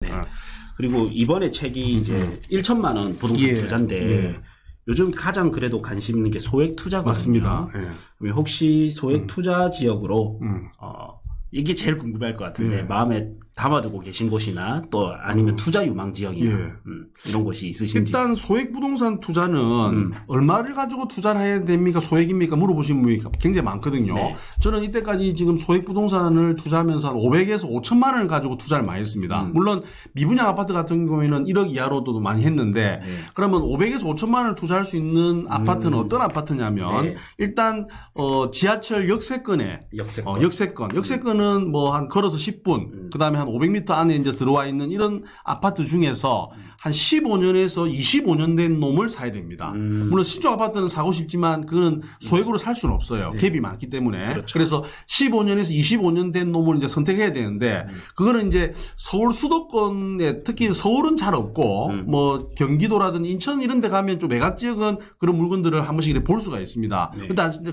네. 그리고 이번에 책이 이제 1천만 원 부동산 투자인데 요즘 가장 그래도 관심 있는 게 소액 투자거든요. 맞습니다. 예. 혹시 소액 투자 지역으로 이게 제일 궁금할 것 같은데 마음에 담아두고 계신 곳이나 또 아니면 투자 유망 지역이나 이런 곳이 있으신지. 일단 소액 부동산 투자는 얼마를 가지고 투자를 해야 됩니까? 소액입니까? 물어보신 분이 굉장히 많거든요. 네. 저는 이때까지 지금 소액 부동산을 투자하면서 한 500에서 5천만 원을 가지고 투자를 많이 했습니다. 물론 미분양 아파트 같은 경우에는 1억 이하로도 많이 했는데 그러면 500에서 5천만 원을 투자할 수 있는 아파트는 어떤 아파트냐면 일단 지하철 역세권에 역세권은 뭐 한 걸어서 10분 그다음에 한 500m 안에 이제 들어와 있는 이런 아파트 중에서 한 15년에서 25년 된 놈을 사야 됩니다. 물론 신축 아파트는 사고 싶지만 그거는 소액으로 살 수는 없어요. 갭이 많기 때문에. 그렇죠. 그래서 15년에서 25년 된 놈을 이제 선택해야 되는데 그거는 이제 서울 수도권에 특히 서울은 잘 없고 뭐 경기도라든지 인천 이런 데 가면 좀 외곽 지역은 그런 물건들을 한 번씩 볼 수가 있습니다.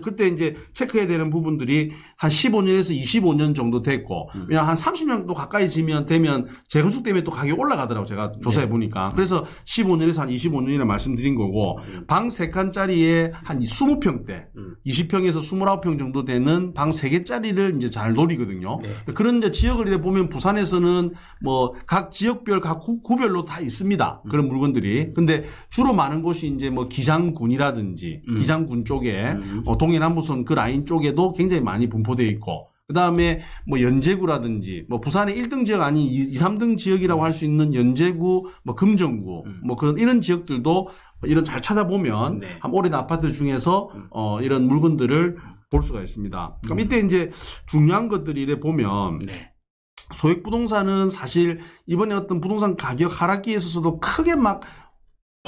그때 이제 체크해야 되는 부분들이 한 15년에서 25년 정도 됐고 왜냐하면 한 30년 또 가까이 되면 재건축 때문에 또 가격이 올라가더라고요. 제가 조사해 보니까. 그래서 15년에서 한 25년이나 말씀드린 거고 방 3칸짜리에 한 20평대 20평에서 29평 정도 되는 방 3개짜리를 이제 잘 노리거든요. 그런 이제 지역을 이렇게 보면 부산에서는 뭐 각 지역별 각 구별로 다 있습니다. 그런 물건들이. 근데 주로 많은 곳이 이제 뭐 기장군이라든지 기장군 쪽에 동해남부선 그 라인 쪽에도 굉장히 많이 분포되어 있고 그 다음에 뭐 연제구라든지 뭐 부산의 1등 지역 아닌 2, 3등 지역이라고 할 수 있는 연제구, 뭐 금정구, 뭐 그런 이런 지역들도 이런 잘 찾아보면 한 오래된 아파트 중에서 이런 물건들을 볼 수가 있습니다. 그럼 이때 이제 중요한 것들이 이래 보면 소액 부동산은 사실 이번에 어떤 부동산 가격 하락기에 있어서도 크게 막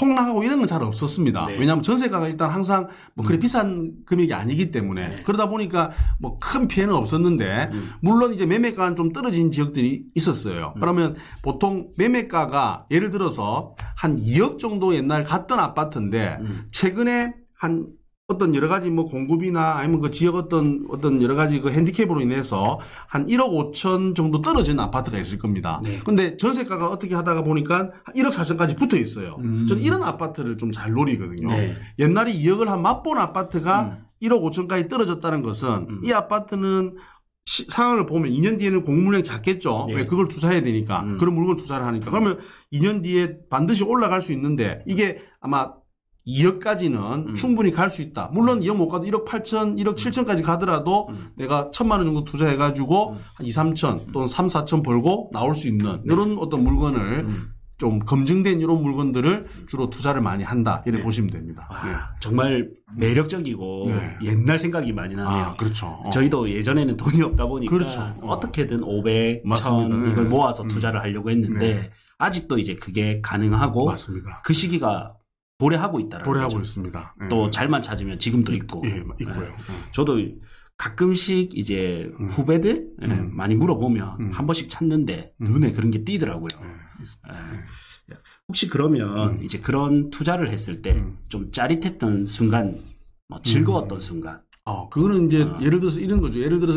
폭락하고 이런 건 잘 없었습니다. 왜냐하면 전세가가 일단 항상 뭐 그래 비싼 금액이 아니기 때문에 그러다 보니까 뭐 큰 피해는 없었는데 물론 이제 매매가는 좀 떨어진 지역들이 있었어요. 그러면 보통 매매가가 예를 들어서 한 2억 정도 옛날 갔던 아파트인데 최근에 한 어떤 여러 가지 뭐 공급이나 아니면 그 지역 어떤 여러 가지 그 핸디캡으로 인해서 한 1억 5천 정도 떨어진 아파트가 있을 겁니다. 근데 전세가가 어떻게 하다가 보니까 1억 4천까지 붙어 있어요. 저는 이런 아파트를 좀 잘 노리거든요. 옛날에 2억을 한 맛본 아파트가 1억 5천까지 떨어졌다는 것은 이 아파트는 상황을 보면 2년 뒤에는 공물량이 작겠죠. 왜 그걸 투자해야 되니까. 그런 물건을 투자를 하니까. 그러면 2년 뒤에 반드시 올라갈 수 있는데 이게 아마 2억까지는 충분히 갈 수 있다. 물론 2억 못 가도 1억 8천, 1억 7천까지 가더라도 내가 1,000만 원 정도 투자해가지고 한 2, 3천 또는 3, 4천 벌고 나올 수 있는 이런 어떤 물건을 좀 검증된 이런 물건들을 주로 투자를 많이 한다. 이렇게 보시면 됩니다. 정말 매력적이고 옛날 생각이 많이 나네요. 그렇죠. 저희도 예전에는 돈이 없다 보니까 어떻게든 500, 1,000 이걸 모아서 투자를 하려고 했는데 아직도 이제 그게 가능하고 맞습니다. 그 시기가 도래하고 있다라는 도래하고 거죠. 있습니다. 또 잘만 찾으면 지금도 있고. 있고요. 저도 가끔씩 이제 후배들 많이 물어보면 한 번씩 찾는데 눈에 그런 게 띄더라고요. 혹시 그러면 이제 그런 투자를 했을 때 좀 짜릿했던 순간, 뭐 즐거웠던 순간. 그거는 이제 예를 들어서 이런 거죠. 예를 들어서